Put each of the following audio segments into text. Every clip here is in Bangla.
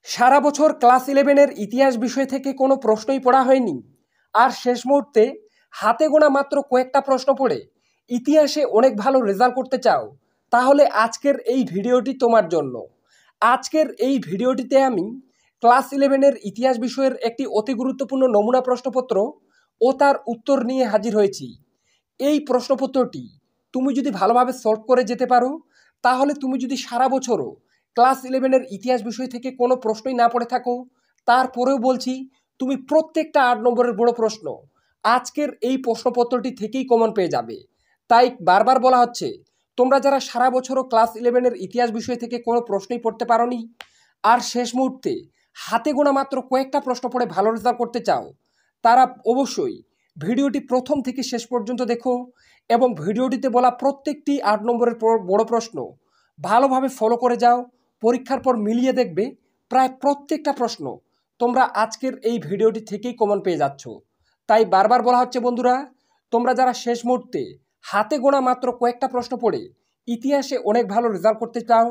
সারা বছর ক্লাস 11-এর ইতিহাস বিষয় থেকে কোনো প্রশ্নই পড়া হয়নি, আর শেষ মুহূর্তে হাতে গোনা মাত্র কয়েকটা প্রশ্ন পড়ে ইতিহাসে অনেক ভালো রেজাল্ট করতে চাও, তাহলে আজকের এই ভিডিওটি তোমার জন্য। আজকের এই ভিডিওটিতে আমি ক্লাস 11-এর ইতিহাস বিষয়ের একটি অতি গুরুত্বপূর্ণ নমুনা প্রশ্নপত্র ও তার উত্তর নিয়ে হাজির হয়েছি। এই প্রশ্নপত্রটি তুমি যদি ভালোভাবে সলভ করে যেতে পারো, তাহলে তুমি যদি সারা বছরও ক্লাস 11-এর ইতিহাস বিষয় থেকে কোনো প্রশ্নই না পড়ে থাকো, তারপরেও বলছি তুমি প্রত্যেকটা 8 নম্বরের বড় প্রশ্ন আজকের এই প্রশ্নপত্রটি থেকেই কমন পেয়ে যাবে। তাই বারবার বলা হচ্ছে, তোমরা যারা সারা বছরও ক্লাস 11-এর ইতিহাস বিষয় থেকে কোনো প্রশ্নই পড়তে পারোনি, আর শেষ মুহূর্তে হাতে গোনা মাত্র কয়েকটা প্রশ্ন পড়ে ভালো রেজাল্ট করতে চাও, তারা অবশ্যই ভিডিওটি প্রথম থেকে শেষ পর্যন্ত দেখো এবং ভিডিওটিতে বলা প্রত্যেকটি 8 নম্বরের বড় প্রশ্ন ভালোভাবে ফলো করে যাও। পরীক্ষার পর মিলিয়ে দেখবে প্রায় প্রত্যেকটা প্রশ্ন তোমরা আজকের এই ভিডিওটি থেকেই কমন পেয়ে যাচ্ছ। তাই বারবার বলা হচ্ছে বন্ধুরা, তোমরা যারা শেষ মুহূর্তে হাতে গোনা মাত্র কয়েকটা প্রশ্ন পড়ে ইতিহাসে অনেক ভালো রেজাল্ট করতে চাও,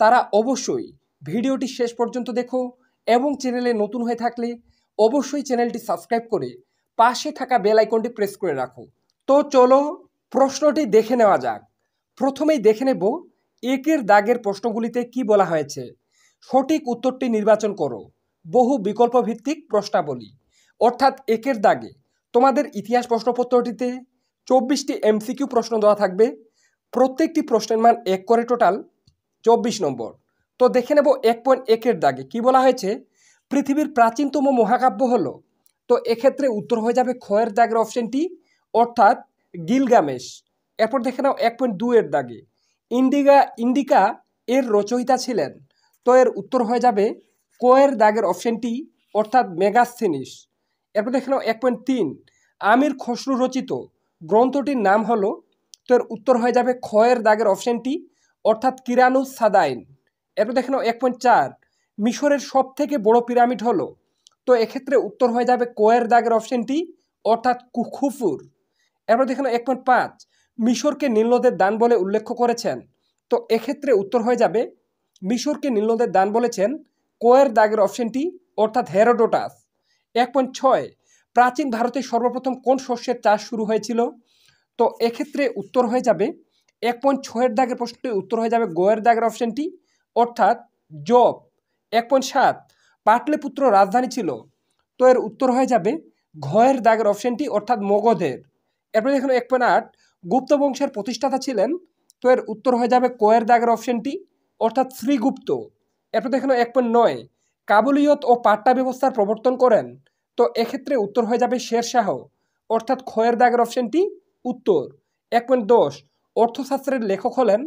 তারা অবশ্যই ভিডিওটি শেষ পর্যন্ত দেখো এবং চ্যানেলে নতুন হয়ে থাকলে অবশ্যই চ্যানেলটি সাবস্ক্রাইব করে পাশে থাকা বেল আইকনটি প্রেস করে রাখো। তো চলো প্রশ্নটি দেখে নেওয়া যাক। প্রথমেই দেখে নেব একের দাগের প্রশ্নগুলিতে কি বলা হয়েছে। সঠিক উত্তরটি নির্বাচন করো। বহু বিকল্প ভিত্তিক প্রশ্নাবলী, অর্থাৎ একের দাগে তোমাদের ইতিহাস প্রশ্নপত্রটিতে 24টি এমসিকিউ প্রশ্ন দেওয়া থাকবে। প্রত্যেকটি প্রশ্নের মান 1 করে, টোটাল 24 নম্বর। তো দেখে নেব 1.1-এর দাগে কি বলা হয়েছে। পৃথিবীর প্রাচীনতম মহাকাব্য হলো, তো এক্ষেত্রে উত্তর হয়ে যাবে খয়ের দাগের অপশনটি, অর্থাৎ গিলগামেশ। এরপর দেখে নাও 1.2-এর দাগে ইন্ডিকা এর রচয়িতা ছিলেন, তো এর উত্তর হয়ে যাবে কয়ের দাগের অপশনটি, অর্থাৎ মেগাস্থেনিস। এরপর দেখে নাও 1.3 আমির খসরু রচিত গ্রন্থটির নাম হলো, তো এর উত্তর হয়ে যাবে খয়ের দাগের অপশনটি, অর্থাৎ কিরানুস সাদাইন। এরপর দেখে নাও 1.4 মিশরের সব থেকে বড় পিরামিড হলো, তো এক্ষেত্রে উত্তর হয়ে যাবে কয়ের দাগের অপশনটি, অর্থাৎ খুফুর। এরপর দেখে নাও 1.5 মিশরকে নীলনদের দান বলে উল্লেখ করেছেন, তো এক্ষেত্রে উত্তর হয়ে যাবে মিশরকে নীলনদের দান বলেছেন কয়ের দাগের অপশনটি, অর্থাৎ হেরোডোটাস। 1.6 প্রাচীন ভারতে সর্বপ্রথম কোন শস্যের চাষ শুরু হয়েছিল, তো এক্ষেত্রে উত্তর হয়ে যাবে 1.6-এর দাগের প্রশ্নটির উত্তর হয়ে যাবে গয়ের দাগের অপশনটি, অর্থাৎ জব। 1.7 পাটলিপুত্র রাজধানী ছিল, তো এর উত্তর হয়ে যাবে ঘয়ের দাগের অপশনটি, অর্থাৎ মগধের। এরপরে দেখুন 1.8 গুপ্ত বংশের প্রতিষ্ঠাতা ছিলেন, তো এর উত্তর হয়ে যাবে কয়ের দাগের অপশনটি, অর্থাৎ শ্রীগুপ্ত। এরপর দেখুন 1.9 কাবুলিয়ত ও পাট্টা ব্যবস্থার প্রবর্তন করেন, তো এক্ষেত্রে উত্তর হয়ে যাবে শেরশাহ, অর্থাৎ খয়ের দাগের অপশনটি উত্তর। 1.10 অর্থশাস্ত্রের লেখক হলেন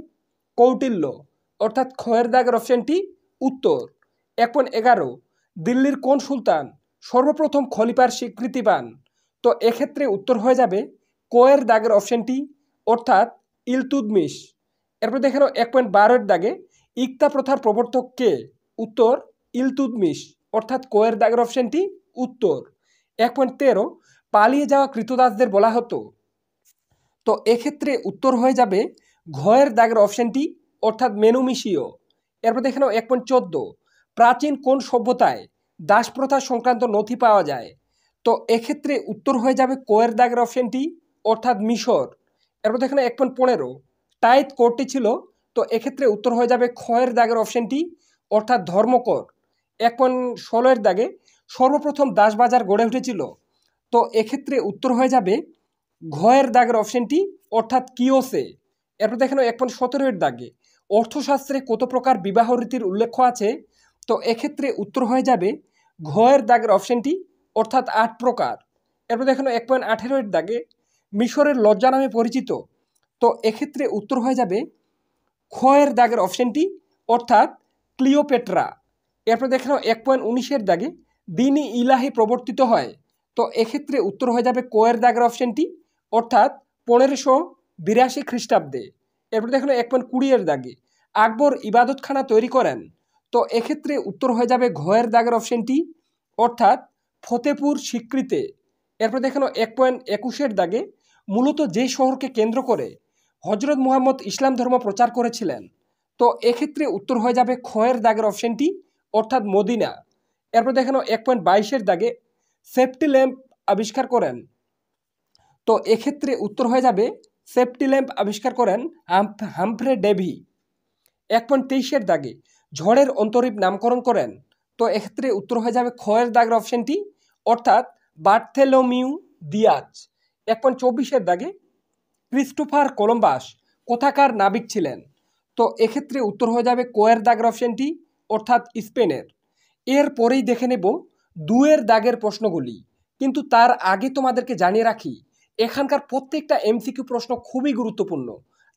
কৌটিল্য, অর্থাৎ খয়ের দাগের অপশনটি উত্তর। 1.11 দিল্লির কোন সুলতান সর্বপ্রথম খলিফার স্বীকৃতি পান, তো এক্ষেত্রে উত্তর হয়ে যাবে কয়ের দাগের অপশনটি, অর্থাৎ ইলতুৎমিশ। এরপর দেখে নাও 1.12-এর দাগে ইকতা প্রথার প্রবর্তক কে, উত্তর ইলতুৎমিশ, অর্থাৎ কয়ের দাগের অপশনটি উত্তর। 1.13 পালিয়ে যাওয়া কৃতদাসদের বলা হতো, তো এক্ষেত্রে উত্তর হয়ে যাবে ঘয়ের দাগের অপশনটি, অর্থাৎ মেনুমিশীয়। এরপর দেখে নাও 1.14 প্রাচীন কোন সভ্যতায় দাস প্রথা সংক্রান্ত নথি পাওয়া যায়, তো এক্ষেত্রে উত্তর হয়ে যাবে কয়ের দাগের অপশনটি, অর্থাৎ মিশর। এরপর দেখে নাও 1.15 টাইত কোডটি ছিল, তো এক্ষেত্রে উত্তর হয়ে যাবে খয়ের দাগের অপশনটি, অর্থাৎ ধর্মকর। 1.16-এর দাগে সর্বপ্রথম দাসবাজার গড়ে উঠেছিল, তো এক্ষেত্রে উত্তর হয়ে যাবে ঘয়ের দাগের অপশনটি, অর্থাৎ কিওসে। এরপর দেখেন 1.17-এর দাগে অর্থশাস্ত্রে কত প্রকার বিবাহ রীতির উল্লেখ আছে, তো এক্ষেত্রে উত্তর হয়ে যাবে ঘয়ের দাগের অপশনটি, অর্থাৎ 8 প্রকার। এরপর দেখেন 1.18-এর দাগে মিশরের লজ্জা নামে পরিচিত, তো এক্ষেত্রে উত্তর হয়ে যাবে খয়ের দাগের অপশনটি, অর্থাৎ ক্লিওপেট্রা। এরপর দেখে নাও 1.19-এর দাগে দিন-ই ইলাহি প্রবর্তিত হয়, তো এক্ষেত্রে উত্তর হয়ে যাবে কয়ের দাগের অপশনটি, অর্থাৎ 1582 খ্রিস্টাব্দে। এরপর দেখো 1.20-এর দাগে আকবর ইবাদতখানা তৈরি করেন, তো এক্ষেত্রে উত্তর হয়ে যাবে ঘয়ের দাগের অপশনটি, অর্থাৎ ফতেপুর সিক্রিতে। এরপর দেখো 1.21-এর দাগে মূলত যে শহরকে কেন্দ্র করে হজরত মুহাম্মদ ইসলাম ধর্ম প্রচার করেছিলেন, তো এক্ষেত্রে উত্তর হয়ে যাবে খয়ের দাগের অপশনটি, অর্থাৎ মদিনা। এরপর দেখেন 1.22-এর দাগে সেফটি ল্যাম্প আবিষ্কার করেন। তো এক্ষেত্রে উত্তর হয়ে যাবে সেফটি ল্যাম্প আবিষ্কার করেন হামফ্রে ডেভি। 1.23-এর দাগে ঝড়ের অন্তরীপ নামকরণ করেন। তো এক্ষেত্রে উত্তর হয়ে যাবে খয়ের দাগের অপশনটি, অর্থাৎ বার্থেলোমিউ দিয়াজ। 1.24-এর দাগে ক্রিস্টোফার কলম্বাস কোথাকার নাবিক ছিলেন। তো এক্ষেত্রে উত্তর হয়ে যাবে কোয়ের দাগের অপশনটি, অর্থাৎ স্পেনের। এরপরেই দেখে নেব 2-এর দাগের প্রশ্নগুলি, কিন্তু তার আগে তোমাদেরকে জানিয়ে রাখি এখানকার প্রত্যেকটা এমসিকিউ প্রশ্ন খুবই গুরুত্বপূর্ণ।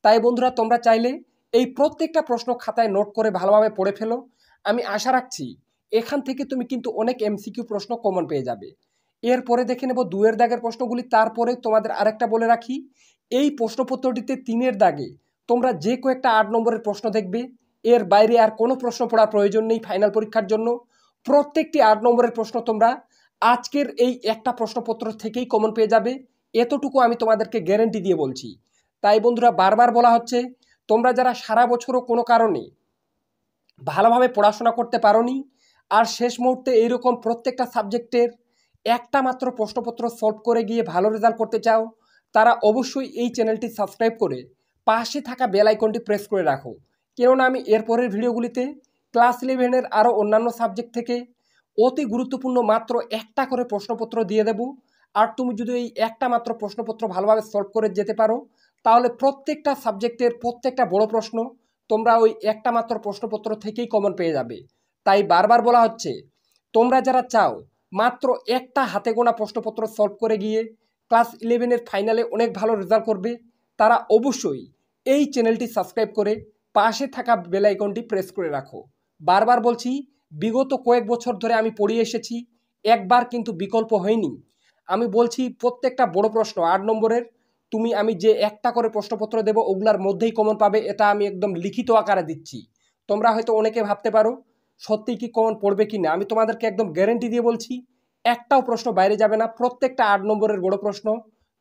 তাই বন্ধুরা তোমরা চাইলে এই প্রত্যেকটা প্রশ্ন খাতায় নোট করে ভালোভাবে পড়ে ফেলো। আমি আশা রাখছি এখান থেকে তুমি কিন্তু অনেক এমসিকিউ প্রশ্ন কমন পেয়ে যাবে। এরপরে দেখে নেব 2-এর দাগের প্রশ্নগুলি। তারপরে তোমাদের আরেকটা বলে রাখি, এই প্রশ্নপত্রটিতে 3-এর দাগে তোমরা যে কয়েকটা 8 নম্বরের প্রশ্ন দেখবে, এর বাইরে আর কোনো প্রশ্ন পড়ার প্রয়োজন নেই ফাইনাল পরীক্ষার জন্য। প্রত্যেকটি 8 নম্বরের প্রশ্ন তোমরা আজকের এই একটা প্রশ্নপত্র থেকেই কমন পেয়ে যাবে, এতটুকু আমি তোমাদেরকে গ্যারেন্টি দিয়ে বলছি। তাই বন্ধুরা বারবার বলা হচ্ছে, তোমরা যারা সারা বছরও কোনো কারণে ভালোভাবে পড়াশোনা করতে পারোনি আর শেষ মুহূর্তে এইরকম প্রত্যেকটা সাবজেক্টের একটা মাত্র প্রশ্নপত্র সলভ করে গিয়ে ভালো রেজাল্ট করতে চাও, তারা অবশ্যই এই চ্যানেলটি সাবস্ক্রাইব করে পাশে থাকা বেল আইকনটি প্রেস করে রাখো। কেননা আমি এরপরের ভিডিওগুলিতে ক্লাস 11-এর আরও অন্যান্য সাবজেক্ট থেকে অতি গুরুত্বপূর্ণ মাত্র একটা করে প্রশ্নপত্র দিয়ে দেব। আর তুমি যদি এই একটা মাত্র প্রশ্নপত্র ভালোভাবে সলভ করে যেতে পারো, তাহলে প্রত্যেকটা সাবজেক্টের প্রত্যেকটা বড় প্রশ্ন তোমরা ওই একটা মাত্র প্রশ্নপত্র থেকেই কমন পেয়ে যাবে। তাই বারবার বলা হচ্ছে, তোমরা যারা চাও মাত্র একটা হাতে গোনা প্রশ্নপত্র সলভ করে গিয়ে ক্লাস 11-এর ফাইনালে অনেক ভালো রেজাল্ট করবে, তারা অবশ্যই এই চ্যানেলটি সাবস্ক্রাইব করে পাশে থাকা বেল আইকনটি প্রেস করে রাখো। বারবার বলছি, বিগত কয়েক বছর ধরে আমি পড়িয়ে এসেছি, একবার কিন্তু বিকল্প হয়নি। আমি বলছি প্রত্যেকটা বড় প্রশ্ন 8 নম্বরের আমি যে একটা করে প্রশ্নপত্র দেব ওগুলার মধ্যেই কমন পাবে, এটা আমি একদম লিখিত আকারে দিচ্ছি। তোমরা হয়তো অনেকে ভাবতে পারো সত্যি কি কমন পড়বে কি না, আমি তোমাদেরকে একদম গ্যারেন্টি দিয়ে বলছি একটাও প্রশ্ন বাইরে যাবে না। প্রত্যেকটা 8 নম্বরের বড় প্রশ্ন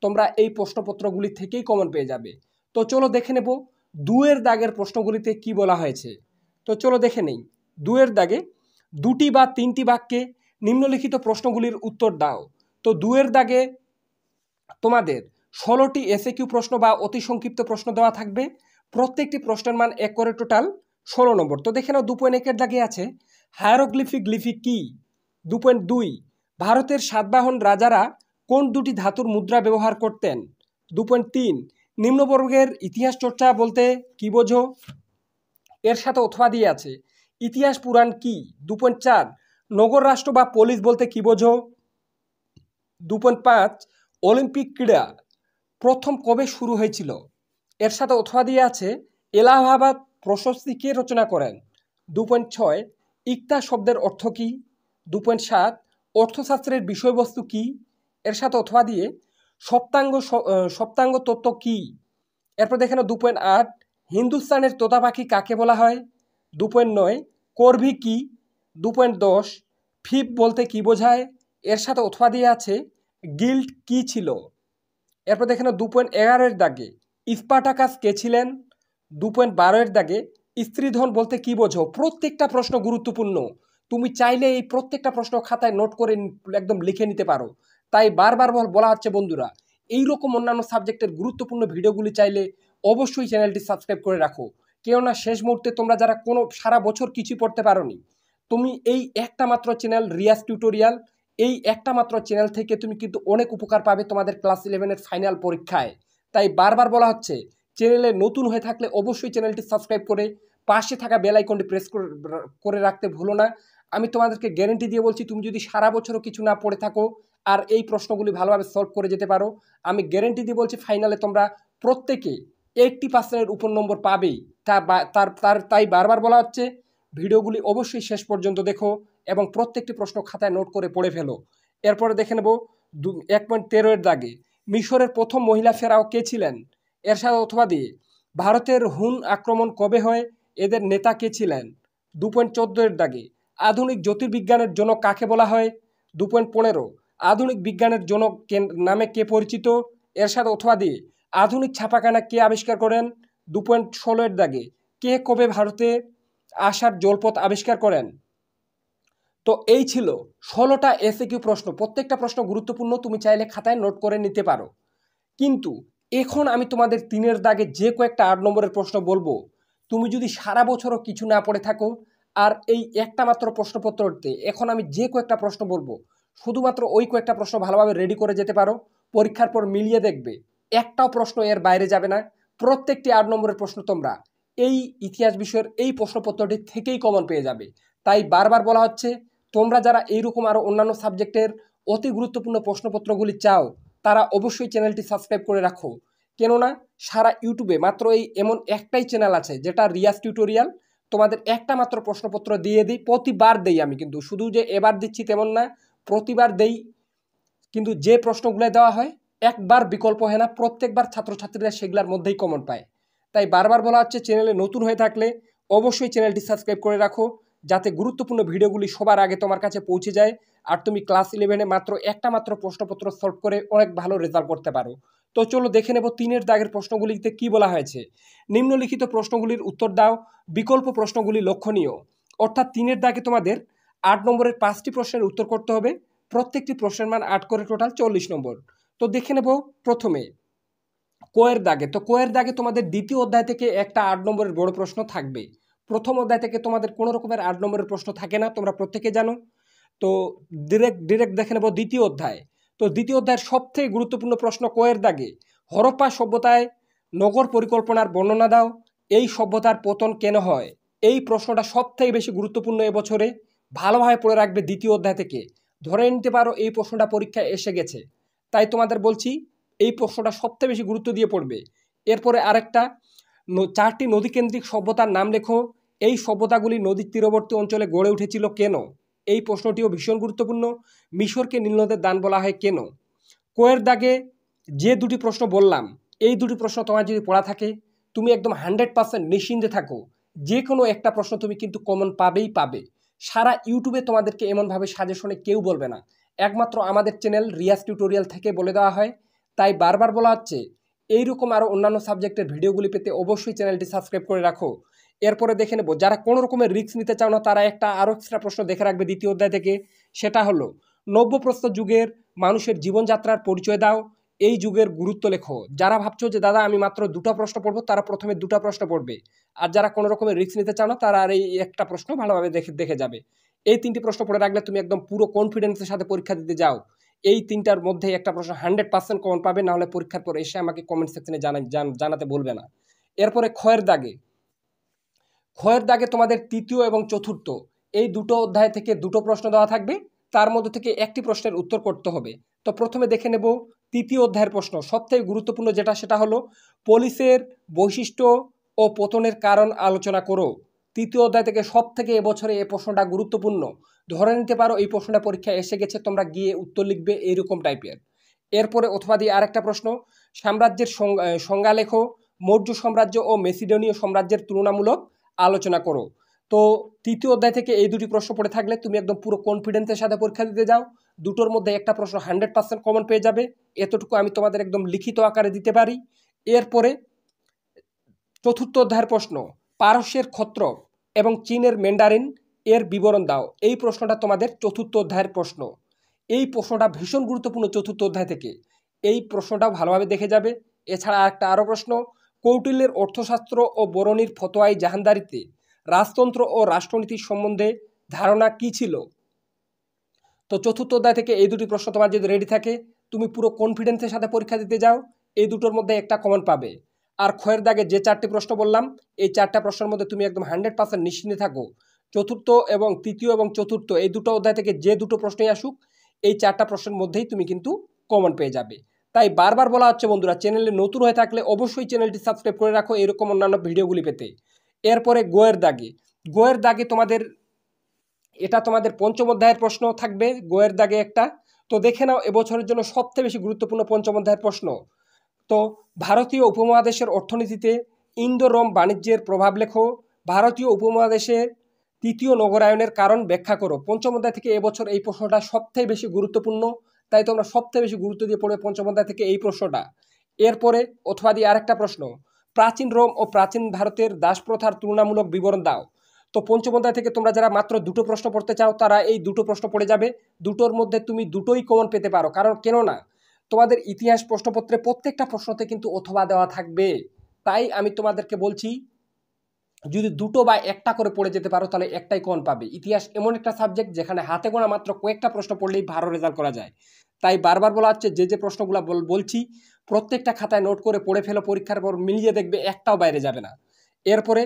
তোমরা এই প্রশ্নপত্রগুলি থেকেই কমন পেয়ে যাবে। তো চলো দেখে নেব 2-এর দাগের প্রশ্নগুলিতে কি বলা হয়েছে। তো চলো দেখে নেই 2-এর দাগে 2টি বা 3টি বাক্যে নিম্নলিখিত প্রশ্নগুলির উত্তর দাও। তো 2-এর দাগে তোমাদের 16টি এসএকিউ প্রশ্ন বা অতি সংক্ষিপ্ত প্রশ্ন দেওয়া থাকবে। প্রত্যেকটি প্রশ্নের মান 1 করে, টোটাল 16 নম্বর। তো দেখে নাও 2.1-এর দাগে আছে হায়ারোগ্লিফিক লিপি কি। 2.2 ভারতের সাতবাহন রাজারা কোন দুটি ধাতুর মুদ্রা ব্যবহার করতেন। 2.3 নিম্নবর্গের ইতিহাস চর্চা বলতে কি বোঝো, এর সাথে অথবা দিয়ে আছে ইতিহাস পুরাণ কি। 2.4 নগর রাষ্ট্র বা পুলিশ বলতে কি বোঝো। 2.5 অলিম্পিক ক্রীড়া প্রথম কবে শুরু হয়েছিল, এর সাথে অথবা দিয়ে আছে এলাহাবাদ প্রশস্তি কে রচনা করেন। 2.6 ইক্তা শব্দের অর্থ কী। 2.7 অর্থশাস্ত্রের বিষয়বস্তু কি, এর সাথে অথবা দিয়ে সপ্তাঙ্গ তত্ত্ব কি। এরপর দেখে নাও 2.8 হিন্দুস্তানের তোতা পাখি কাকে বলা হয়। 2.9 করভি কি। 2.10 ফিপ বলতে কি বোঝায়, এর সাথে অথবা দিয়ে আছে গিল্ড কি ছিল। এরপর দেখে নাও 2.11-এর দাগে স্পার্টাকাস কে ছিলেন। 2.12-এর দাগে স্ত্রীধন বলতে কি বোঝো। প্রত্যেকটা প্রশ্ন গুরুত্বপূর্ণ, তুমি চাইলে এই প্রত্যেকটা প্রশ্ন খাতায় নোট করে একদম লিখে নিতে পারো। তাই বারবার বলা হচ্ছে বন্ধুরা, এইরকম অন্যান্য সাবজেক্টের গুরুত্বপূর্ণ ভিডিওগুলি চাইলে অবশ্যই চ্যানেলটি সাবস্ক্রাইব করে রাখো। কেননা শেষ মুহূর্তে তোমরা যারা কোনো সারা বছর কিছুই পড়তে পারোনি, তুমি এই একটা মাত্র চ্যানেল রিয়াজ টিউটোরিয়াল, এই একটা মাত্র চ্যানেল থেকে তুমি কিন্তু অনেক উপকার পাবে তোমাদের ক্লাস 11-এর ফাইনাল পরীক্ষায়। তাই বারবার বলা হচ্ছে, চ্যানেলে নতুন হয়ে থাকলে অবশ্যই চ্যানেলটি সাবস্ক্রাইব করে পাশে থাকা বেল আইকনটি প্রেস করে রাখতে ভুলো না। আমি তোমাদেরকে গ্যারেন্টি দিয়ে বলছি, তুমি যদি সারা বছরও কিছু না পড়ে থাকো আর এই প্রশ্নগুলি ভালোভাবে সলভ করে যেতে পারো, আমি গ্যারেন্টি দিয়ে বলছি ফাইনালে তোমরা প্রত্যেকে 80%-এর উপর নম্বর পাবেই। তাই বারবার বলা হচ্ছে, ভিডিওগুলি অবশ্যই শেষ পর্যন্ত দেখো এবং প্রত্যেকটি প্রশ্ন খাতায় নোট করে পড়ে ফেলো। এরপরে দেখে নেব 1.13-এর দাগে মিশরের প্রথম মহিলা ফেরাও কে ছিলেন, এর সাথে অথবা দিয়ে ভারতের হুন আক্রমণ কবে হয়, এদের নেতা কে ছিলেন। 2.14-এর দাগে আধুনিক জ্যোতির্বিজ্ঞানের জনক কাকে বলা হয়। 2.15 আধুনিক বিজ্ঞানের জনক নামে কে পরিচিত, এর সাথে অথবা দিয়ে আধুনিক ছাপাখানা কে আবিষ্কার করেন। 2.16-এর দাগে কে কবে ভারতে আসার জলপথ আবিষ্কার করেন। তো এই ছিল 16টা এসএকিউ প্রশ্ন। প্রত্যেকটা প্রশ্ন গুরুত্বপূর্ণ, তুমি চাইলে খাতায় নোট করে নিতে পারো। কিন্তু এখন আমি তোমাদের 3-এর দাগে যে কয়েকটা 8 নম্বরের প্রশ্ন বলবো, তুমি যদি সারা বছরও কিছু না পড়ে থাকো আর এই একটা মাত্র প্রশ্নপত্রতে এখন আমি যে কয়েকটা প্রশ্ন বলবো শুধুমাত্র ওই কয়েকটা প্রশ্ন ভালোভাবে রেডি করে যেতে পারো, পরীক্ষার পর মিলিয়ে দেখবে একটাও প্রশ্ন এর বাইরে যাবে না। প্রত্যেকটি 8 নম্বরের প্রশ্ন তোমরা এই ইতিহাস বিষয়ের এই প্রশ্নপত্রটি থেকেই কমন পেয়ে যাবে। তাই বারবার বলা হচ্ছে, তোমরা যারা এইরকম আরও অন্যান্য সাবজেক্টের অতি গুরুত্বপূর্ণ প্রশ্নপত্রগুলি চাও তারা অবশ্যই চ্যানেলটি সাবস্ক্রাইব করে রাখো। কেননা সারা ইউটিউবে মাত্র এই এমন একটাই চ্যানেল আছে যেটা রিয়াজ টিউটোরিয়াল। তোমাদের একটা মাত্র প্রশ্নপত্র দিয়ে দিই, প্রতিবার দেই আমি, কিন্তু শুধু যে এবার দিচ্ছি তেমন না, প্রতিবার দেই। কিন্তু যে প্রশ্নগুলো দেওয়া হয় একবার বিকল্প হয় না, প্রত্যেকবার ছাত্রছাত্রীরা সেগুলোর মধ্যেই কমন পায়। তাই বারবার বলা হচ্ছে, চ্যানেলে নতুন হয়ে থাকলে অবশ্যই চ্যানেলটি সাবস্ক্রাইব করে রাখো যাতে গুরুত্বপূর্ণ ভিডিওগুলি সবার আগে তোমার কাছে পৌঁছে যায় আর তুমি ক্লাস 11-এ মাত্র একটা মাত্র প্রশ্নপত্র সলভ করে অনেক ভালো রেজাল্ট করতে পারো। তো চলো দেখে নেব 3-এর দাগের প্রশ্নগুলিতে কি বলা হয়েছে। নিম্নলিখিত প্রশ্নগুলির উত্তর দাও, বিকল্প প্রশ্নগুলি লক্ষণীয়। অর্থাৎ 3-এর দাগে তোমাদের 8 নম্বরের 5টি প্রশ্নের উত্তর করতে হবে, প্রত্যেকটি প্রশ্নের মান 8 করে, টোটাল 40 নম্বর। তো দেখে নেব প্রথমে কোয়ের দাগে। তো কোয়ের দাগে তোমাদের দ্বিতীয় অধ্যায় থেকে একটা 8 নম্বরের বড় প্রশ্ন থাকবে। প্রথম অধ্যায় থেকে তোমাদের কোনো রকমের 8 নম্বরের প্রশ্ন থাকে না, তোমরা প্রত্যেকে জানো। তো ডিরেক্ট দেখে নেব দ্বিতীয় অধ্যায়। তো দ্বিতীয় অধ্যায়ের সবথেকে গুরুত্বপূর্ণ প্রশ্ন কোয়ের দাগে, হরপ্পা সভ্যতায় নগর পরিকল্পনার বর্ণনা দাও, এই সভ্যতার পতন কেন হয়। এই প্রশ্নটা সবথেকে বেশি গুরুত্বপূর্ণ এবছরে, ভালোভাবে পড়ে রাখবে দ্বিতীয় অধ্যায় থেকে। ধরে নিতে পারো এই প্রশ্নটা পরীক্ষায় এসে গেছে, তাই তোমাদের বলছি এই প্রশ্নটা সবথেকে বেশি গুরুত্ব দিয়ে পড়বে। এরপরে আরেকটা, 4টি নদীকেন্দ্রিক সভ্যতার নাম লেখো, এই সভ্যতাগুলি নদীর তীরবর্তী অঞ্চলে গড়ে উঠেছিল কেন। এই প্রশ্নটিও ভীষণ গুরুত্বপূর্ণ। মিশরকে নীলনদের দান বলা হয় কেন। কোয়ের দাগে যে দুটি প্রশ্ন বললাম, এই দুটি প্রশ্ন তোমার যদি পড়া থাকে তুমি একদম 100% নিশ্চিন্তে থাকো, যে কোনো একটা প্রশ্ন তুমি কিন্তু কমন পাবেই পাবে। সারা ইউটিউবে তোমাদেরকে এমনভাবে সাজেশনে কেউ বলবে না, একমাত্র আমাদের চ্যানেল রিয়াজ টিউটোরিয়াল থেকে বলে দেওয়া হয়। তাই বারবার বলা হচ্ছে, এইরকম আরও অন্যান্য সাবজেক্টের ভিডিওগুলি পেতে অবশ্যই চ্যানেলটি সাবস্ক্রাইব করে রাখো। এরপরে দেখে নেব, যারা কোনো রকমের রিস্ক নিতে চাও না তারা একটা আরও এক্সট্রা প্রশ্ন দেখে রাখবে দ্বিতীয় অধ্যায় থেকে। সেটা হলো, নব্যপ্রস্তর যুগের মানুষের জীবনযাত্রার পরিচয় দাও, এই যুগের গুরুত্ব লেখো। যারা ভাবছো যে দাদা আমি মাত্র 2টা প্রশ্ন পড়বো, তারা প্রথমে 2টা প্রশ্ন পড়বে। আর যারা কোনো রকমের রিস্ক নিতে চাও না তারা আর এই একটা প্রশ্ন ভালোভাবে দেখে যাবে। এই 3টি প্রশ্ন পড়ে রাখলে তুমি একদম পুরো কনফিডেন্সের সাথে পরীক্ষা দিতে যাও। এই 3টার মধ্যে একটা প্রশ্ন 100% কমন পাবে, না হলে পরীক্ষার পর এসে আমাকে কমেন্ট সেকশনে জানাতে বলবে না। এরপরে ক্ষয়ের দাগে তোমাদের তৃতীয় এবং চতুর্থ এই দুটো অধ্যায় থেকে দুটো প্রশ্ন দেওয়া থাকবে, তার মধ্যে থেকে একটি প্রশ্নের উত্তর করতে হবে। তো প্রথমে দেখে নেব তৃতীয় অধ্যায়ের প্রশ্ন, সবথেকে গুরুত্বপূর্ণ যেটা, সেটা হলো পলিসের বৈশিষ্ট্য ও পতনের কারণ আলোচনা করো। তৃতীয় অধ্যায় থেকে সবথেকে এবছরে এই প্রশ্নটা গুরুত্বপূর্ণ। ধরে নিতে পারো এই প্রশ্নটা পরীক্ষায় এসে গেছে, তোমরা গিয়ে উত্তর লিখবে এইরকম টাইপের। এরপরে অথবা দিয়ে আরেকটা প্রশ্ন, সাম্রাজ্যের সংজ্ঞা লেখো, মৌর্য সাম্রাজ্য ও মেসিডোনীয় সাম্রাজ্যের তুলনামূলক আলোচনা করো। তো তৃতীয় অধ্যায় থেকে এই দুটি প্রশ্ন পড়ে থাকলে তুমি একদম পুরো কনফিডেন্সের সাথে পরীক্ষা দিতে যাও, দুটোর মধ্যে একটা প্রশ্ন 100% কমন পেয়ে যাবে। এতটুকু আমি তোমাদের একদম লিখিত আকারে দিতে পারি। এরপরে চতুর্থ অধ্যায়ের প্রশ্ন, পারস্যের ক্ষত্রপ এবং চীনের ম্যান্ডারিন এর বিবরণ দাও। এই প্রশ্নটা তোমাদের চতুর্থ অধ্যায়ের প্রশ্ন। এই প্রশ্নটা ভীষণ গুরুত্বপূর্ণ চতুর্থ অধ্যায় থেকে, এই প্রশ্নটাও ভালোভাবে দেখে যাবে। এছাড়া আরও প্রশ্ন, কৌটিল্যের অর্থশাস্ত্র ও বরণীর ফতোয়াই জাহানদারিতে রাজতন্ত্র ও রাষ্ট্রনীতির সম্বন্ধে ধারণা কী ছিল। তো চতুর্থ অধ্যায় থেকে এই দুটি প্রশ্ন তোমার যদি রেডি থাকে তুমি পুরো কনফিডেন্সের সাথে পরীক্ষা দিতে যাও, এই দুটোর মধ্যে একটা কমন পাবে। আর ক্ষয়ের দাগে যে 4টি প্রশ্ন বললাম, এই 4টা প্রশ্নের মধ্যে তুমি একদম 100% নিশ্চিন্তে থাকো। চতুর্থ এবং তৃতীয় এবং চতুর্থ এই দুটো অধ্যায় থেকে যে দুটো প্রশ্নই আসুক, এই 4টা প্রশ্নের মধ্যেই তুমি কিন্তু কমন পেয়ে যাবে। তাই বারবার বলা হচ্ছে বন্ধুরা, চ্যানেলে নতুন হয়ে থাকলে অবশ্যই চ্যানেলটি সাবস্ক্রাইব করে রাখো এরকম অন্যান্য ভিডিওগুলি পেতে। এরপরে গোয়ের দাগে তোমাদের এটা তোমাদের পঞ্চম অধ্যায়ের প্রশ্ন থাকবে, গোয়ের দাগে একটা। তো দেখে নাও এবছরের জন্য সবথেকে বেশি গুরুত্বপূর্ণ পঞ্চম অধ্যায়ের প্রশ্ন। তো ভারতীয় উপমহাদেশের অর্থনীতিতে ইন্দো রোম বাণিজ্যের প্রভাব লেখো, ভারতীয় উপমহাদেশের তৃতীয় নগরায়নের কারণ ব্যাখ্যা করো। পঞ্চম অধ্যায় থেকে এবছর এই প্রশ্নটা সবথেকে বেশি গুরুত্বপূর্ণ, তাই তোমরা সবথেকে বেশি গুরুত্ব দিয়ে পড়বে পঞ্চম অধ্যায় থেকে এই প্রশ্নটা। এরপরে অথবা দিয়ে আরেকটা প্রশ্ন, প্রাচীন রোম ও প্রাচীন ভারতের দাসপ্রথার তুলনামূলক বিবরণ দাও। তো পঞ্চম অধ্যায় থেকে তোমরা যারা মাত্র দুটো প্রশ্ন পড়তে চাও তারা এই দুটো প্রশ্ন পড়ে যাবে। দুটোর মধ্যে তুমি দুটোই কমন পেতে পারো, কারণ কেন না তোমাদের ইতিহাস প্রশ্নপত্রে প্রত্যেকটা প্রশ্নতে কিন্তু অথবা দেওয়া থাকবে। তাই আমি তোমাদেরকে বলছি, যদি দুটো বা একটা করে পড়ে যেতে পারো তাহলে একটাই কমন পাবে। ইতিহাস এমন একটা সাবজেক্ট যেখানে হাতে গোনা মাত্র কয়েকটা প্রশ্ন পড়লেই ভালো রেজাল্ট করা যায়। তাই বারবার বলা হচ্ছে যে প্রশ্নগুলো বলছি প্রত্যেকটা খাতায় নোট করে পড়ে ফেলো, পরীক্ষার পর মিলিয়ে দেখবে একটাও বাইরে যাবে না। এরপরে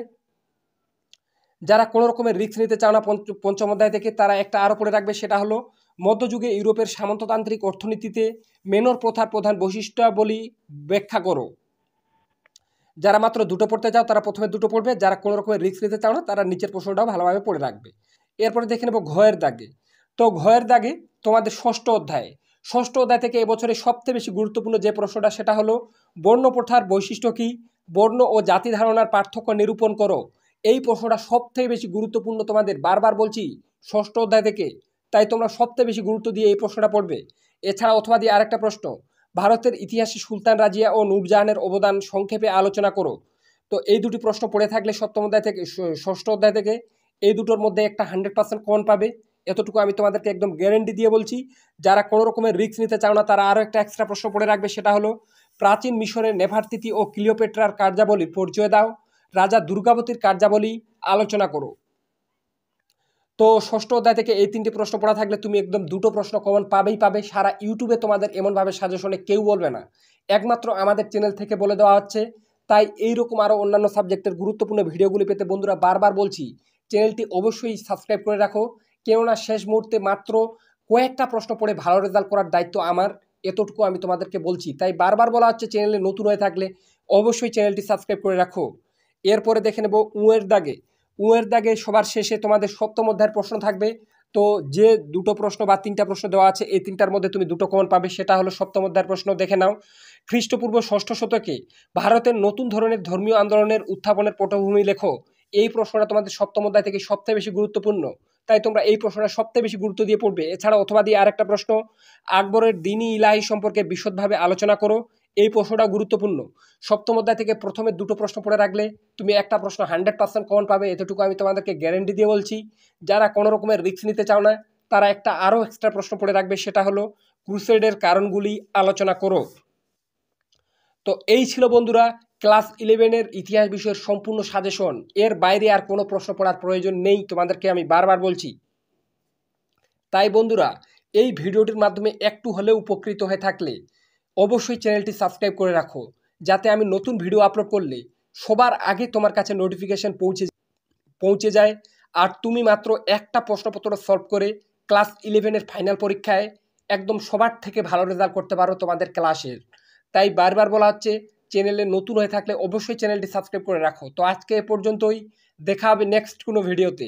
যারা কোনো রকমের রিস্ক নিতে চাও না পঞ্চম অধ্যায় থেকে, তারা একটা আরও পড়ে রাখবে, সেটা হলো মধ্যযুগে ইউরোপের সামন্ততান্ত্রিক অর্থনীতিতে মেনর প্রথার প্রধান বৈশিষ্ট্যাবলী ব্যাখ্যা করো। যারা মাত্র দুটো পড়তে চাও তারা প্রথমে দুটো পড়বে, যারা কোনো রকমের রিস্ক নিতে চাও না তারা নিচের প্রশ্নটাও ভালোভাবে পড়ে রাখবে। এরপরে দেখে নেব ঘয়ের দাগে। তো ঘয়ের দাগে তোমাদের ষষ্ঠ অধ্যায় থেকে এবছরে সবচেয়ে বেশি গুরুত্বপূর্ণ যে প্রশ্নটা সেটা হলো বর্ণ প্রথার বৈশিষ্ট্য কী, বর্ণ ও জাতি ধারণার পার্থক্য নিরূপণ করো। এই প্রশ্নটা সবথেকে বেশি গুরুত্বপূর্ণ, তোমাদের বারবার বলছি ষষ্ঠ অধ্যায় থেকে, তাই তোমরা সবথেকে বেশি গুরুত্ব দিয়ে এই প্রশ্নটা পড়বে। এছাড়া অথবা দিয়ে আরেকটা প্রশ্ন, ভারতের ইতিহাসে সুলতান রাজিয়া ও নূরজাহানের অবদান সংক্ষেপে আলোচনা করো। তো এই দুটি প্রশ্ন পড়ে থাকলে সপ্তম অধ্যায় থেকে ষষ্ঠ অধ্যায় থেকে এই দুটোর মধ্যে একটা 100% কমন পাবে, এতটুকু আমি তোমাদেরকে একদম গ্যারেন্টি দিয়ে বলছি। যারা কোনো রকমের রিস্ক নিতে চাও না তারা আরও একটা এক্সট্রা প্রশ্ন পড়ে রাখবে, সেটা হলো প্রাচীন মিশরের নেফারতিতি ও ক্লিওপেট্রার কার্যাবলীর পরিচয় দাও, রাজা দুর্গাবতীর কার্যাবলী আলোচনা করো। তো ষষ্ঠ অধ্যায় থেকে এই তিনটি প্রশ্ন পড়া থাকলে তুমি একদম দুটো প্রশ্ন কমন পাবে। সারা ইউটিউবে তোমাদের এমনভাবে সাজেশনে কেউ বলবে না, একমাত্র আমাদের চ্যানেল থেকে বলে দেওয়া হচ্ছে। তাই এইরকম আরও অন্যান্য সাবজেক্টের গুরুত্বপূর্ণ ভিডিওগুলি পেতে বন্ধুরা বারবার বলছি চ্যানেলটি অবশ্যই সাবস্ক্রাইব করে রাখো, কেননা শেষ মুহূর্তে মাত্র কয়েকটা প্রশ্ন পড়ে ভালো রেজাল্ট করার দায়িত্ব আমার, এতটুকু আমি তোমাদেরকে বলছি। তাই বারবার বলা হচ্ছে চ্যানেলে নতুন হয়ে থাকলে অবশ্যই চ্যানেলটি সাবস্ক্রাইব করে রাখো। এরপরে দেখে নেব উয়ের দাগে সবার শেষে তোমাদের সপ্তম অধ্যায়ের প্রশ্ন থাকবে। তো যে দুটো প্রশ্ন বা তিনটা প্রশ্ন দেওয়া আছে এই তিনটার মধ্যে তুমি দুটো কমন পাবে, সেটা হলো সপ্তম অধ্যায়ের প্রশ্ন। দেখে নাও, খ্রিস্টপূর্ব ষষ্ঠ শতকে ভারতের নতুন ধরনের ধর্মীয় আন্দোলনের উত্থাপনের পটভূমি লেখো। এই প্রশ্নটা তোমাদের সপ্তম অধ্যায় থেকে সবথেকে বেশি গুরুত্বপূর্ণ, তাই তোমরা এই প্রশ্নটা সবথেকে বেশি গুরুত্ব দিয়ে পড়বে। এছাড়া অথবা দিয়ে আরেকটা প্রশ্ন, আকবরের দ্বীনি ইলাহি সম্পর্কে বিশদভাবে আলোচনা করো। এই প্রশ্নটা গুরুত্বপূর্ণ, সপ্তম অধ্যায় থেকে প্রথমে দুটো প্রশ্ন পড়ে রাখলে তুমি একটা প্রশ্ন 100% কমন পাবে, এতটুকু আমি তোমাদেরকে গ্যারেন্টি দিয়ে বলছি। যারা কোনো রকমের রিস্ক নিতে চাও না তারা একটা আরও এক্সট্রা প্রশ্ন পড়ে রাখবে, সেটা হলো ক্রুসেডের কারণগুলি আলোচনা করো। তো এই ছিল বন্ধুরা ক্লাস 11-এর ইতিহাস বিষয়ের সম্পূর্ণ সাজেশন। এর বাইরে আর কোনো প্রশ্ন পড়ার প্রয়োজন নেই, তোমাদেরকে আমি বারবার বলছি। তাই বন্ধুরা এই ভিডিওটির মাধ্যমে একটু হলেও উপকৃত হয়ে থাকলে অবশ্যই চ্যানেলটি সাবস্ক্রাইব করে রাখো, যাতে আমি নতুন ভিডিও আপলোড করলে সবার আগে তোমার কাছে নোটিফিকেশন পৌঁছে যায়। আর তুমি মাত্র একটা প্রশ্নপত্র সলভ করে ক্লাস 11-এর ফাইনাল পরীক্ষায় একদম সবার থেকে ভালো রেজাল্ট করতে পারো তোমাদের ক্লাসের। তাই বারবার বলা হচ্ছে চ্যানেলে নতুন হয়ে থাকলে অবশ্যই চ্যানেলটি সাবস্ক্রাইব করে রাখো। তো আজকে এ পর্যন্তই, দেখা হবে নেক্সট কোনো ভিডিওতে।